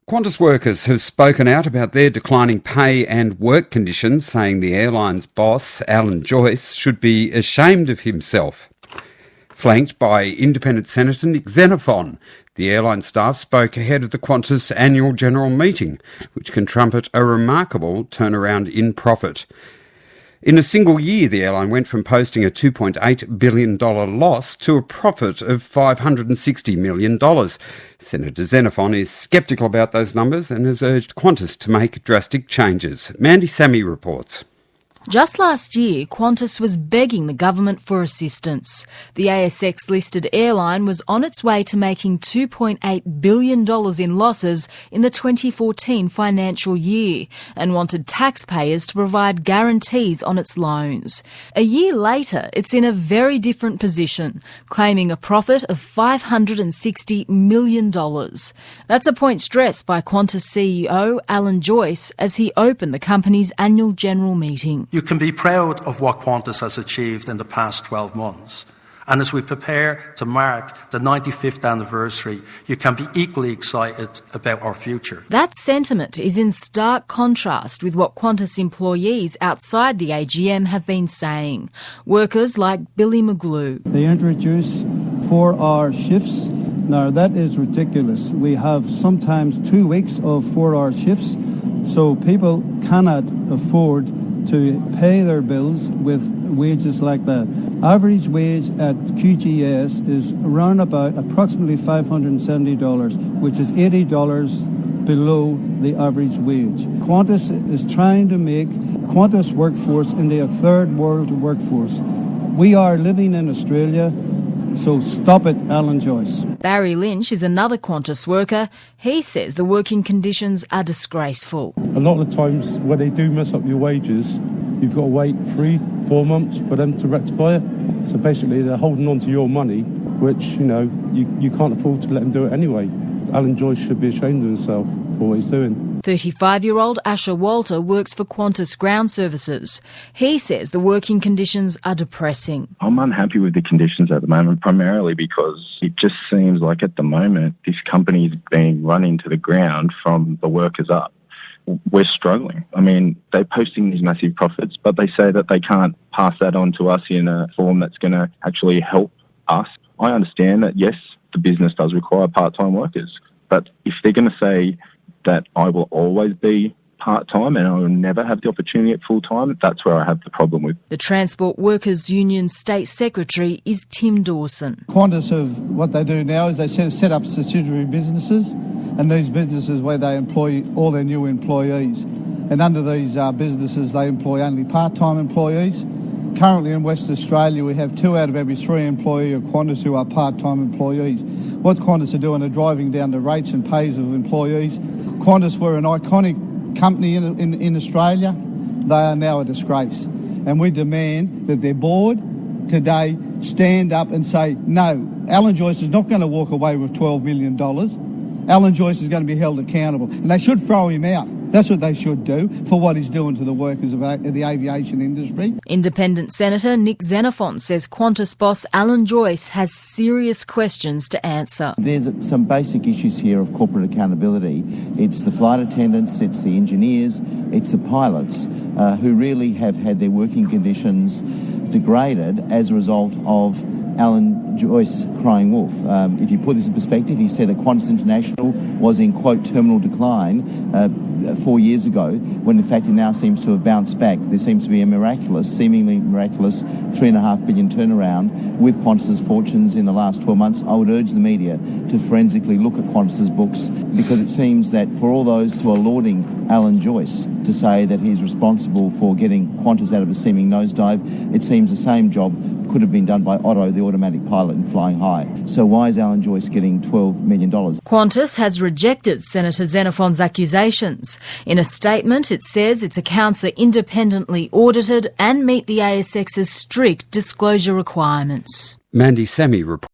Qantas workers have spoken out about their declining pay and work conditions, saying the airline's boss, Alan Joyce, should be ashamed of himself. Flanked by Independent Senator Xenophon, the airline staff spoke ahead of the Qantas annual general meeting, which can trumpet a remarkable turnaround in profit. In a single year, the airline went from posting a $2.8 billion loss to a profit of $560 million. Senator Xenophon is sceptical about those numbers and has urged Qantas to make drastic changes. Mandy Sammy reports. Just last year, Qantas was begging the government for assistance. The ASX-listed airline was on its way to making $2.8 billion in losses in the 2014 financial year and wanted taxpayers to provide guarantees on its loans. A year later, it's in a very different position, claiming a profit of $560 million. That's a point stressed by Qantas CEO Alan Joyce as he opened the company's annual general meeting. You can be proud of what Qantas has achieved in the past 12 months. And as we prepare to mark the 95th anniversary, you can be equally excited about our future. That sentiment is in stark contrast with what Qantas employees outside the AGM have been saying. Workers like Billy McGlue. They introduce 4-hour shifts. Now, that is ridiculous. We have sometimes 2 weeks of 4-hour shifts, so people cannot afford to pay their bills with wages like that. Average wage at QGS is around about approximately $570, which is $80 below the average wage. Qantas is trying to make Qantas workforce into a third world workforce. We are living in Australia, so stop it, Alan Joyce. Barry Lynch is another Qantas worker. He says the working conditions are disgraceful. A lot of the times when they do mess up your wages, you've got to wait 3-4 months for them to rectify it. So basically they're holding on to your money, which, you can't afford to let them do it anyway. Alan Joyce should be ashamed of himself for what he's doing. 35-year-old Asher Walter works for Qantas Ground Services. He says the working conditions are depressing. I'm unhappy with the conditions at the moment, primarily because it just seems like at the moment this company is being run into the ground from the workers up. We're struggling. I mean, they're posting these massive profits, but they say that they can't pass that on to us in a form that's going to actually help us. I understand that, yes, the business does require part-time workers, but if they're going to say that I will always be part-time and I will never have the opportunity at full-time, that's where I have the problem with. The Transport Workers Union State Secretary is Tim Dawson. Qantas what they do now is they set up subsidiary businesses, and these businesses where they employ all their new employees. And under these businesses, they employ only part-time employees. Currently in Western Australia, we have 2 out of every 3 employees of Qantas who are part-time employees. What Qantas are doing are driving down the rates and pays of employees. Qantas were an iconic company in Australia. They are now a disgrace. And we demand that their board today stand up and say, no, Alan Joyce is not going to walk away with $12 million. Alan Joyce is going to be held accountable. And they should throw him out. That's what they should do for what he's doing to the workers of the aviation industry. Independent Senator Nick Xenophon says Qantas boss Alan Joyce has serious questions to answer. There's some basic issues here of corporate accountability. It's the flight attendants, it's the engineers, it's the pilots who really have had their working conditions degraded as a result of Alan Joyce crying wolf. If you put this in perspective, he said that Qantas International was in, quote, terminal decline 4 years ago, when in fact it now seems to have bounced back. There seems to be a seemingly miraculous $3.5 billion turnaround with Qantas's fortunes in the last 12 months. I would urge the media to forensically look at Qantas's books, because it seems that for all those who are lauding Alan Joyce to say that he's responsible for getting Qantas out of a seeming nosedive, it seems the same job could have been done by Otto, the automatic pilot, in flying high. So why is Alan Joyce getting $12 million? Qantas has rejected Senator Xenophon's accusations. In a statement, it says its accounts are independently audited and meet the ASX's strict disclosure requirements. Mandy Sammy reports.